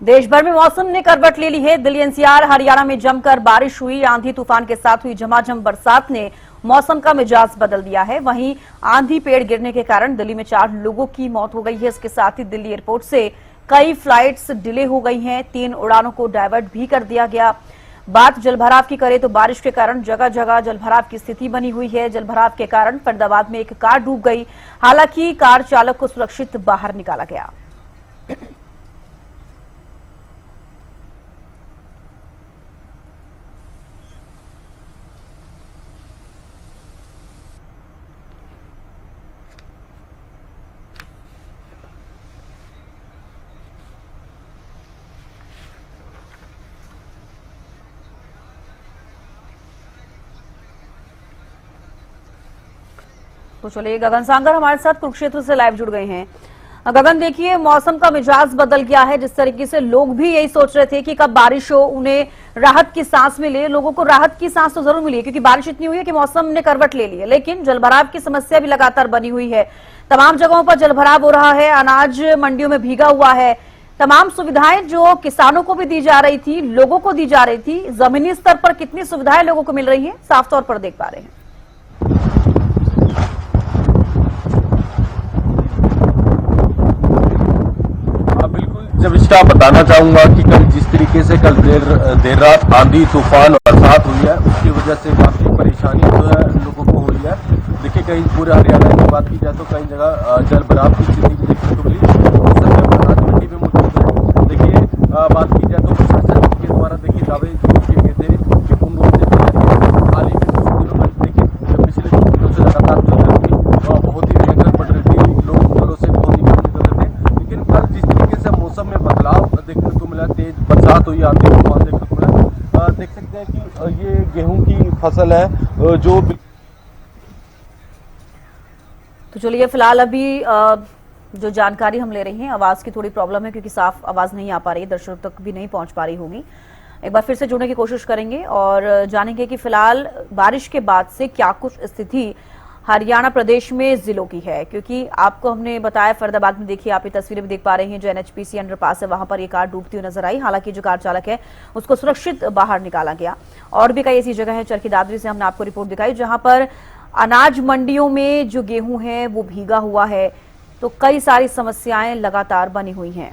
देश भर में मौसम ने करवट ले ली है। दिल्ली एनसीआर हरियाणा में जमकर बारिश हुई। आंधी तूफान के साथ हुई झमाझम बरसात ने मौसम का मिजाज बदल दिया है। वहीं आंधी पेड़ गिरने के कारण दिल्ली में 4 लोगों की मौत हो गई है। इसके साथ ही दिल्ली एयरपोर्ट से कई फ्लाइट्स डिले हो गई हैं। 3 उड़ानों को डायवर्ट भी कर दिया गया। बात जलभराव की करें तो बारिश के कारण जगह जगह जलभराव की स्थिति बनी हुई है। जलभराव के कारण फरीदाबाद में एक कार डूब गई। हालांकि कार चालक को सुरक्षित बाहर निकाला गया। तो चलिए गगन सांगर हमारे साथ कुरुक्षेत्र से लाइव जुड़ गए हैं। गगन, देखिए मौसम का मिजाज बदल गया है। जिस तरीके से लोग भी यही सोच रहे थे कि कब बारिश हो, उन्हें राहत की सांस मिले। लोगों को राहत की सांस तो जरूर मिली है क्योंकि बारिश इतनी हुई है कि मौसम ने करवट ले ली है, लेकिन जलभराव की समस्या भी लगातार बनी हुई है। तमाम जगहों पर जलभराव हो रहा है। अनाज मंडियों में भीगा हुआ है। तमाम सुविधाएं जो किसानों को भी दी जा रही थी, लोगों को दी जा रही थी, जमीनी स्तर पर कितनी सुविधाएं लोगों को मिल रही है, साफ तौर पर देख पा रहे हैं। जब इसका बताना चाहूंगा कि कल जिस तरीके से कल देर रात आंधी तूफान और बरसात हुई है, उसकी वजह से काफी परेशानी जो है लोगों को हुई है। देखिए कहीं पूरे हरियाणा की बात की जाए तो कई जगह जलभराव की स्थिति भी देखने को मिली। उस समय अनाज मंडी में मौजूद है। देखिए बात की जाए तो प्रशासन के द्वारा देखिए दावे किए गए थे कि पूर्ण रूप से हाल ही में कुछ दिनों में देखिए पिछले कुछ दिनों से लगातार जो गर्मी बहुत ही भयंकर पड़ रही थी, लोग घरों से बहुत ही बाहर निकल रहे थे। लेकिन कल जिस तरीके से मौसम में बदलाव देखने को मिला, तेज बरसात हुई, आंधी तूफान देखने को मिला, देख सकते हैं कि ये गेहूं की फसल है जो। तो चलिए फिलहाल अभी जो जानकारी हम ले रही हैं, आवाज की थोड़ी प्रॉब्लम है क्योंकि साफ आवाज नहीं आ पा रही है, दर्शकों तक भी नहीं पहुंच पा रही होगी। एक बार फिर से जुड़ने की कोशिश करेंगे और जानेंगे कि फिलहाल बारिश के बाद से क्या कुछ स्थिति हरियाणा प्रदेश में जिलों की है, क्योंकि आपको हमने बताया फरीदाबाद में देखिए आप ये तस्वीरें भी देख पा रहे हैं, जो एनएचपीसी अंडरपास है वहां पर ये कार डूबती हुई नजर आई। हालांकि जो कार चालक है उसको सुरक्षित बाहर निकाला गया। और भी कई ऐसी जगह है, चरखी दादरी से हमने आपको रिपोर्ट दिखाई जहां पर अनाज मंडियों में जो गेहूं है वो भीगा हुआ है। तो कई सारी समस्याएं लगातार बनी हुई हैं।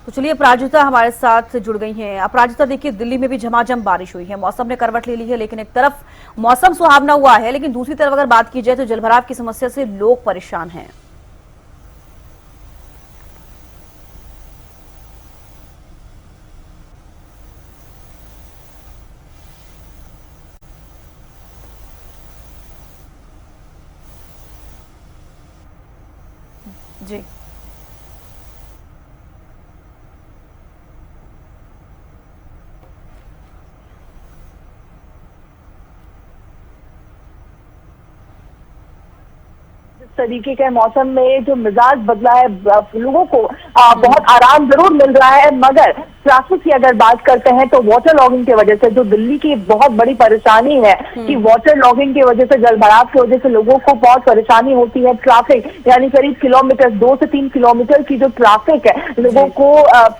तो चलिए अपराजिता हमारे साथ जुड़ गई हैं। अपराजिता, देखिए दिल्ली में भी झमाझम बारिश हुई है, मौसम ने करवट ले ली है, लेकिन एक तरफ मौसम सुहावना हुआ है, लेकिन दूसरी तरफ अगर बात की जाए तो जलभराव की समस्या से लोग परेशान हैं। जी तरीके के मौसम में जो मिजाज बदला है, लोगों को बहुत आराम जरूर मिल रहा है, मगर ट्रैफिक की अगर बात करते हैं तो वाटर लॉगिंग की वजह से जो दिल्ली की बहुत बड़ी परेशानी है कि वाटर लॉगिंग की वजह से, जलभराव की वजह से लोगों को बहुत परेशानी होती है। ट्रैफिक यानी करीब किलोमीटर 2 से 3 किलोमीटर की जो ट्रैफिक है लोगों को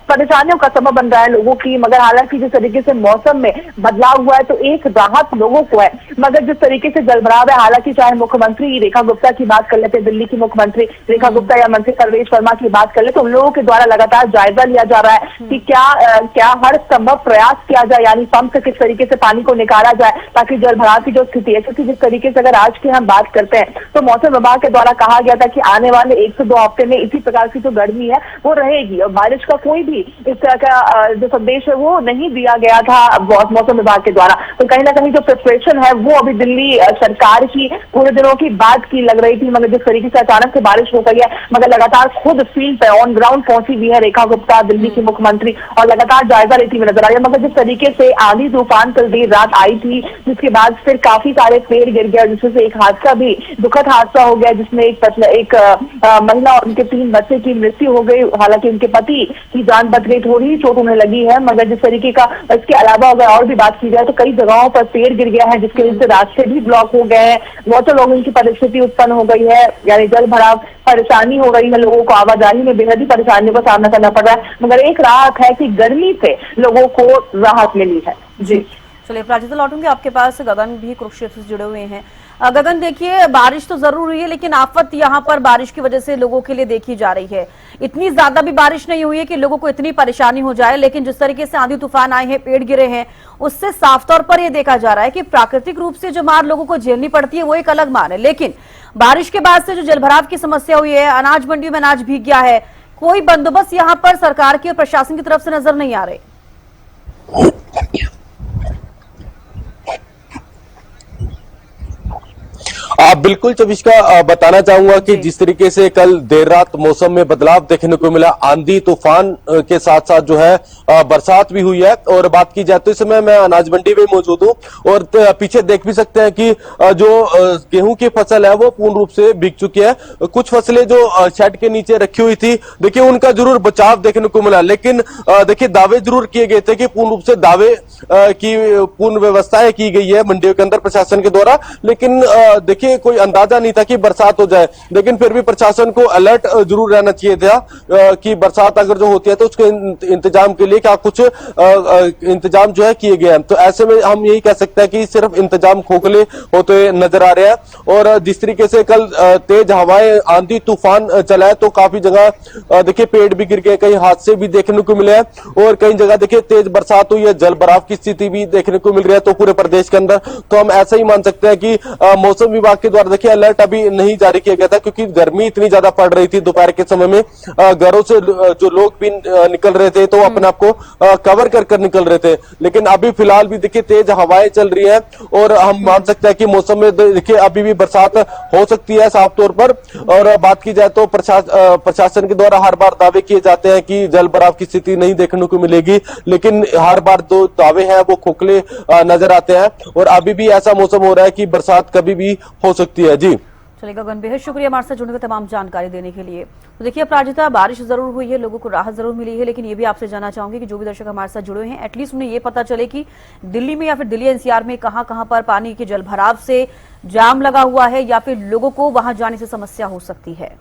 परेशानियों का सबब बन रहा है लोगों की। मगर हालांकि जिस तरीके से मौसम में बदलाव हुआ है तो एक राहत लोगों को है, मगर जिस तरीके से जलभराव है, हालांकि चाहे मुख्यमंत्री रेखा गुप्ता की बात कर लेते, दिल्ली की मुख्यमंत्री रेखा गुप्ता या मंत्री सर्वेश वर्मा की बात कर ले, तो उन लोगों के द्वारा लगातार जायजा लिया जा रहा है कि क्या हर संभव प्रयास किया जाए, यानी पंप से किस तरीके से पानी को निकाला जाए ताकि जलभराव की जो स्थिति है, क्योंकि जिस तरीके से अगर आज की हम बात करते हैं तो मौसम विभाग के द्वारा कहा गया था कि आने वाले 1 से 2 हफ्ते में इसी प्रकार की जो गर्मी है वो रहेगी और बारिश का कोई भी इस तरह का जो संदेश है वो नहीं दिया गया था मौसम विभाग के द्वारा। तो कहीं ना कहीं जो प्रिपरेशन है वो अभी दिल्ली सरकार की पूरे दिनों की बात की लग रही थी, मगर जिस तरीके से अचानक से बारिश हो गई है, मगर लगातार खुद फील्ड पे ऑन ग्राउंड पहुंची हुई है रेखा गुप्ता, दिल्ली की मुख्यमंत्री, और और लगातार जायजा लेती हुई नजर आ रही है। मगर जिस तरीके से आंधी तूफान कल देर रात आई थी, जिसके बाद फिर काफी सारे पेड़ गिर गया, जिसमें से एक हादसा भी दुखद हादसा हो गया, जिसमें एक महिला और उनके 3 बच्चे की मृत्यु हो गई। हालांकि उनके पति की जान बच गई, थोड़ी ही चोट उन्हें लगी है। मगर जिस तरीके का, इसके अलावा अगर और भी बात की जाए तो कई जगहों पर पेड़ गिर गया है, जिसके वजह से रास्ते भी ब्लॉक हो गए हैं। वाटर लॉगिंग की परिस्थिति उत्पन्न हो गई है, यानी जल भराव, परेशानी हो रही है लोगों को, आवाजाही में बेहद ही परेशानियों का सामना करना पड़ रहा है। मगर एक राहत है कि गर्मी से लोगों को राहत मिली है। जी चलिए प्राचिता, लौटूंगी आपके पास। गगन भी कुरुक्षेत्र से जुड़े हुए हैं। गगन, देखिए बारिश तो जरूर हुई है, लेकिन आफत यहाँ पर बारिश की वजह से लोगों के लिए देखी जा रही है। इतनी ज्यादा भी बारिश नहीं हुई है कि लोगों को इतनी परेशानी हो जाए, लेकिन जिस तरीके से आंधी तूफान आए हैं, पेड़ गिरे हैं, उससे साफ तौर पर यह देखा जा रहा है कि प्राकृतिक रूप से जो मार लोगों को झेलनी पड़ती है वो एक अलग मार है, लेकिन बारिश के बाद से जो जलभराव की समस्या हुई है, अनाज मंडियों में अनाज भीग गया है, कोई बंदोबस्त यहाँ पर सरकार के और प्रशासन की तरफ से नजर नहीं आ रहे। बिल्कुल चविष्का, बताना चाहूंगा कि जिस तरीके से कल देर रात मौसम में बदलाव देखने को मिला, आंधी तूफान के साथ साथ जो है बरसात भी हुई है। और बात की जाए तो इस समय मैं अनाज मंडी में मौजूद हूं और पीछे देख भी सकते हैं कि जो गेहूं की फसल है वो पूर्ण रूप से भीग चुकी है। कुछ फसलें जो शेड के नीचे रखी हुई थी, देखिए उनका जरूर बचाव देखने को मिला, लेकिन देखिए दावे जरूर किए गए थे कि पूर्ण रूप से दावे की पूर्ण व्यवस्थाएं की गई है मंडियों के अंदर प्रशासन के द्वारा, लेकिन देखिए कोई अंदाजा नहीं था कि बरसात हो जाए। लेकिन फिर भी प्रशासन को अलर्ट जरूर रहना चाहिए था कि बरसात अगर जो होती है तो उसके इंतजाम के लिए क्या कुछ इंतजाम जो है किए गए हैं। तो ऐसे में हम यही कह सकते हैं कि सिर्फ इंतजाम खोखले होते नजर आ रहे हैं। और जिस तरीके से कल तेज हवाएं, आंधी तूफान चला है तो काफी जगह देखिए पेड़ भी गिर गए, कई हादसे भी देखने को मिले हैं और कई जगह देखिए तेज बरसात हुई है, जल भराव की स्थिति भी देखने को मिल रही है तो पूरे प्रदेश के अंदर। तो हम ऐसा ही मान सकते हैं कि मौसम विभाग के द्वारा देखिए अलर्ट अभी नहीं जारी किया गया था, क्योंकि गर्मी इतनी ज्यादा पड़ रही थी दोपहर के समय में। घरों से जो लोग भी निकल रहे थे तो अपने आप को कवर कर निकल रहे थे, लेकिन अभी फिलहाल भी देखिए तेज हवाएं चल रही हैं और हम मान सकते हैं कि मौसम में देखिए अभी भी बरसात हो सकती है साफ तौर पर। और बात की जाए तो प्रशासन के द्वारा हर बार दावे किए जाते हैं कि जल भराव की स्थिति नहीं देखने को मिलेगी, लेकिन हर बार जो दावे हैं वो खोखले नजर आते हैं और अभी भी ऐसा मौसम हो रहा है कि बरसात कभी भी हो सकती है। जी चलिए गगन, बेहद शुक्रिया हमारे साथ जुड़ने का, तमाम जानकारी देने के लिए। तो देखिए अपराजिता, बारिश जरूर हुई है, लोगों को राहत जरूर मिली है, लेकिन ये भी आपसे जानना चाहूंगी कि जो भी दर्शक हमारे साथ जुड़े हैं, एटलीस्ट उन्हें ये पता चले कि दिल्ली में या फिर दिल्ली एनसीआर में कहां कहां पर पानी के जलभराव से जाम लगा हुआ है या फिर लोगों को वहां जाने से समस्या हो सकती है।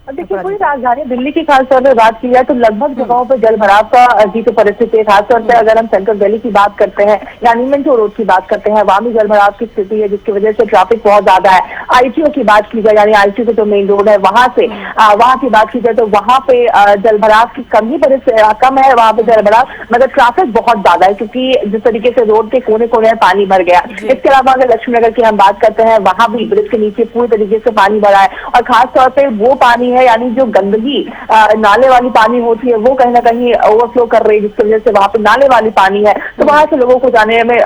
देखिए पूरी राजधानी दिल्ली की खासतौर पर बात की जाए तो लगभग जगहों पर जल भराव का की तो परिस्थिति है। खासतौर पर अगर हम सेंट्रल दिल्ली की बात करते हैं या नीमंचो रोड की बात करते हैं, वहां भी जल भराव की स्थिति है, जिसकी वजह से ट्रैफिक बहुत ज्यादा है। आईटीओ की बात की जाए, यानी आईटीओ के जो मेन रोड है वहां से वहां की बात की जाए तो वहां पे जल भराव की कम है वहां पे जल भराव, मगर ट्रैफिक बहुत ज्यादा है क्योंकि जिस तरीके से रोड के कोने कोने में पानी भर गया। इसके अलावा अगर लक्ष्मी नगर की हम बात करते हैं, वहां भी ब्रिज के नीचे पूरी तरीके से पानी भरा है और खासतौर पर वो पानी है, यानी जो गंदगी नाले वाली पानी होती है वो कहीं ना कहीं ओवरफ्लो कर रही है, जिसकी वजह से वहां पे नाले वाली पानी है, तो वहां से लोगों को जाने में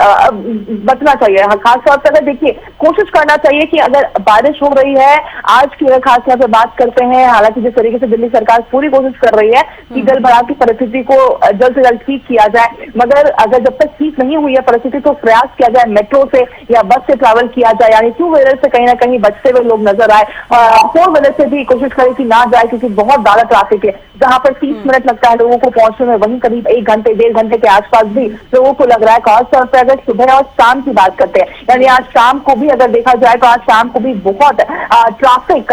बचना चाहिए। खासतौर पर देखिए कोशिश करना चाहिए कि अगर बारिश हो रही है आज की, अगर खासतौर पर बात करते हैं, हालांकि जिस तरीके से दिल्ली सरकार पूरी कोशिश कर रही है कि जल भराव की परिस्थिति को जल्द से जल्द ठीक किया जाए, मगर अगर जब तक ठीक नहीं हुई है परिस्थिति तो प्रयास किया जाए मेट्रो से या बस से ट्रैवल किया जाए, यानी 2 व्हीलर से कहीं ना कहीं बचते हुए लोग नजर आए। 4 व्हीलर से भी कोशिश करें कि ना जाए, क्योंकि बहुत ज्यादा ट्रैफिक है। जहां पर 30 मिनट लगता है लोगों को पहुंचने में, वहीं करीब 1 घंटे 1.5 घंटे के आसपास भी लोगों को लग रहा है। खासतौर पर अगर सुबह और शाम की बात करते हैं, यानी आज शाम को भी अगर देखा जाए तो आज शाम को भी बहुत ट्रैफिक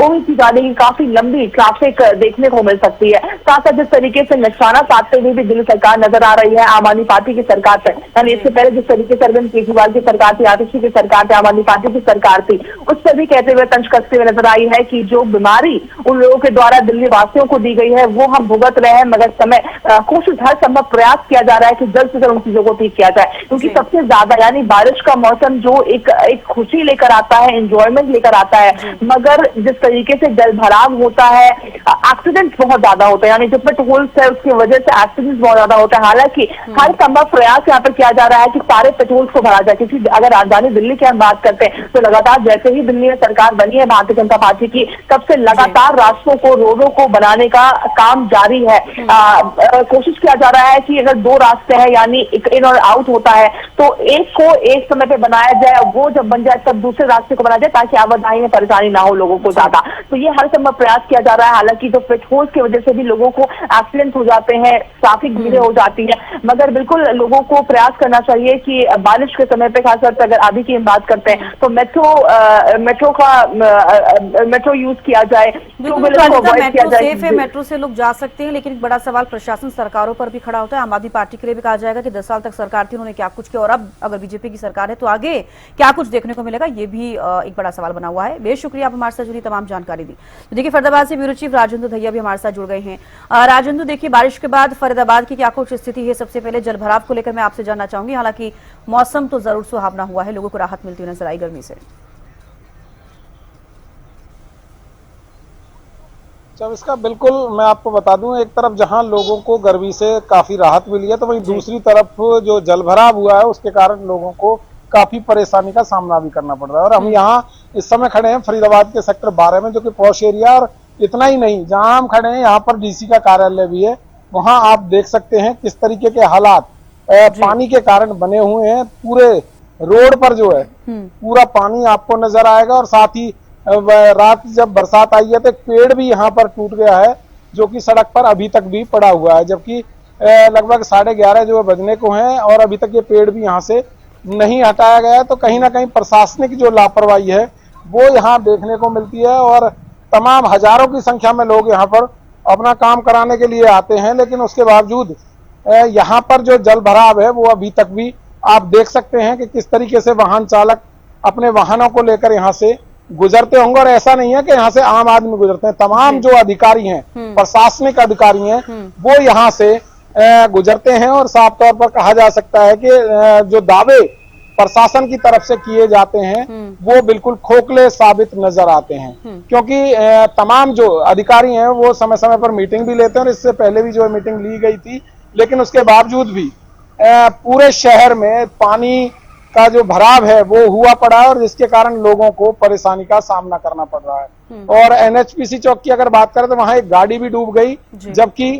उम्मीद की जा रही है, काफी लंबी ट्रैफिक देखने को मिल सकती है। साथ साथ जिस तरीके से निशाना साधते हुए भी दिल्ली सरकार नजर आ रही है आम आदमी पार्टी की सरकार पर, यानी इससे पहले जिस तरीके से अरविंद केजरीवाल की सरकार थी, आतिशी की सरकार थी, आम आदमी पार्टी की सरकार थी, उस पर भी कहते हुए तंज कसते हुए नजर आई है कि जो बीमारी उन लोगों के द्वारा दिल्ली वासियों को दी गई है वो हम भुगत रहे हैं, मगर समय कोशिश हर संभव प्रयास किया जा रहा है कि जल्द से जल्द उन चीजों को ठीक किया जाए। क्योंकि सबसे ज्यादा यानी बारिश का मौसम जो एक खुशी लेकर आता है, एंजॉयमेंट लेकर आता है, मगर जिस तरीके से जल भराव होता है, एक्सीडेंट बहुत ज्यादा होता है, यानी जो पेट्रोल्स है उसकी वजह से एक्सीडेंट बहुत ज्यादा होता है। हालांकि हर संभव प्रयास यहाँ पर किया जा रहा है कि सारे पेट्रोल्स को भरा जाए, क्योंकि अगर राजधानी दिल्ली की हम बात करते हैं तो लगातार जैसे ही दिल्ली में सरकार बनी है भारतीय जनता पार्टी की, तब से लगातार रास्तों को, रोडों को बनाने का काम जारी है। कोशिश किया जा रहा है कि अगर दो रास्ते हैं यानी एक इन और आउट होता है तो एक को एक समय पे बनाया जाए, वो जब बन जाए तब दूसरे रास्ते को बनाया जाए ताकि आवाजाही में परेशानी ना हो लोगों को ज्यादा। तो ये हर समय प्रयास किया जा रहा है। हालांकि जो पेट्रोल की वजह से भी लोगों को एक्सीडेंट हो जाते हैं, ट्रैफिक भीड़ें हो जाती है, मगर बिल्कुल लोगों को प्रयास करना चाहिए कि बारिश के समय पे खासतौर पर अगर अभी की हम बात करते हैं तो मेट्रो यूज किया जाए, मेट्रो सेफ है, मेट्रो से लोग जा सकते हैं, लेकिन एक बड़ा सवाल प्रशासन सरकारों पर भी खड़ा होता है। आम आदमी पार्टी के लिए भी कहा जाएगा कि 10 साल तक सरकार थी, उन्होंने क्या कुछ किया, और अब अगर बीजेपी की सरकार है तो आगे क्या कुछ देखने को मिलेगा, ये भी एक बड़ा सवाल बना हुआ है। बेहद शुक्रिया, आप हमारे साथ जुड़ी तमाम जानकारी दी। तो देखिए, फरीदाबाद से ब्यूरो चीफ राजेंद्र दहिया भी हमारे साथ जुड़ गए हैं। राजेंद्र, देखिए बारिश के बाद फरीदाबाद की क्या कुछ स्थिति है? सबसे पहले जल भराव को लेकर मैं आपसे जानना चाहूंगी। हालांकि मौसम तो जरूर सुहावना हुआ है, लोगों को राहत मिलती हुई नजर आई गर्मी से। जब इसका बिल्कुल मैं आपको बता दूं, एक तरफ जहां लोगों को गर्मी से काफी राहत मिली है तो वहीं दूसरी तरफ जो जलभराव हुआ है उसके कारण लोगों को काफी परेशानी का सामना भी करना पड़ रहा है। और हम यहाँ इस समय खड़े हैं फरीदाबाद के सेक्टर 12 में, जो कि पॉश एरिया, और इतना ही नहीं, जहां हम खड़े हैं यहाँ पर डीसी का कार्यालय भी है। वहां आप देख सकते हैं किस तरीके के हालात पानी के कारण बने हुए हैं। पूरे रोड पर जो है पूरा पानी आपको नजर आएगा। और साथ ही रात जब बरसात आई है तो एक पेड़ भी यहाँ पर टूट गया है, जो कि सड़क पर अभी तक भी पड़ा हुआ है, जबकि लगभग 11:30 जो बजने को हैं और अभी तक ये पेड़ भी यहाँ से नहीं हटाया गया है। तो कहीं ना कहीं प्रशासनिक जो लापरवाही है वो यहाँ देखने को मिलती है। और तमाम हजारों की संख्या में लोग यहाँ पर अपना काम कराने के लिए आते हैं, लेकिन उसके बावजूद यहाँ पर जो जल भराव है वो अभी तक भी आप देख सकते हैं कि किस तरीके से वाहन चालक अपने वाहनों को लेकर यहाँ से गुजरते होंगे। और ऐसा नहीं है कि यहाँ से आम आदमी गुजरते हैं, तमाम जो अधिकारी हैं, प्रशासनिक अधिकारी हैं, वो यहाँ से गुजरते हैं। और साफ तौर पर कहा जा सकता है कि जो दावे प्रशासन की तरफ से किए जाते हैं वो बिल्कुल खोखले साबित नजर आते हैं, क्योंकि तमाम जो अधिकारी हैं वो समय समय पर मीटिंग भी लेते हैं, और इससे पहले भी जो मीटिंग ली गई थी, लेकिन उसके बावजूद भी पूरे शहर में पानी का जो भराव है वो हुआ पड़ा है, और जिसके कारण लोगों को परेशानी का सामना करना पड़ रहा है। और एनएचपीसी चौक की अगर बात करें तो वहां एक गाड़ी भी डूब गई, जबकि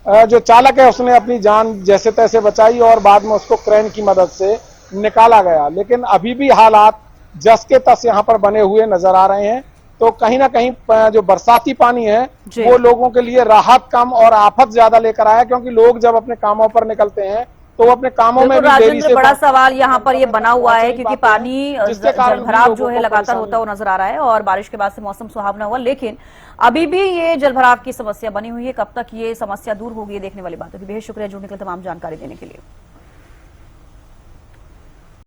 जो चालक है उसने अपनी जान जैसे तैसे बचाई और बाद में उसको क्रेन की मदद से निकाला गया। लेकिन अभी भी हालात जस के तस यहाँ पर बने हुए नजर आ रहे हैं। तो कहीं ना कहीं जो बरसाती पानी है वो लोगों के लिए राहत कम और आफत ज्यादा लेकर आया, क्योंकि लोग जब अपने कामों पर निकलते हैं तो अपने कामों में भी देरी से। बड़ा सवाल यहाँ पर ये बना हुआ है क्योंकि पानी जलभराव जो है लगातार होता हुआ नजर आ रहा है, और बारिश के बाद से मौसम सुहावना हुआ, लेकिन अभी भी ये जलभराव की समस्या बनी हुई है। कब तक ये समस्या दूर होगी, ये देखने वाली बात होगी। बेहद शुक्रिया जुड़ने के लिए, तमाम जानकारी देने के लिए।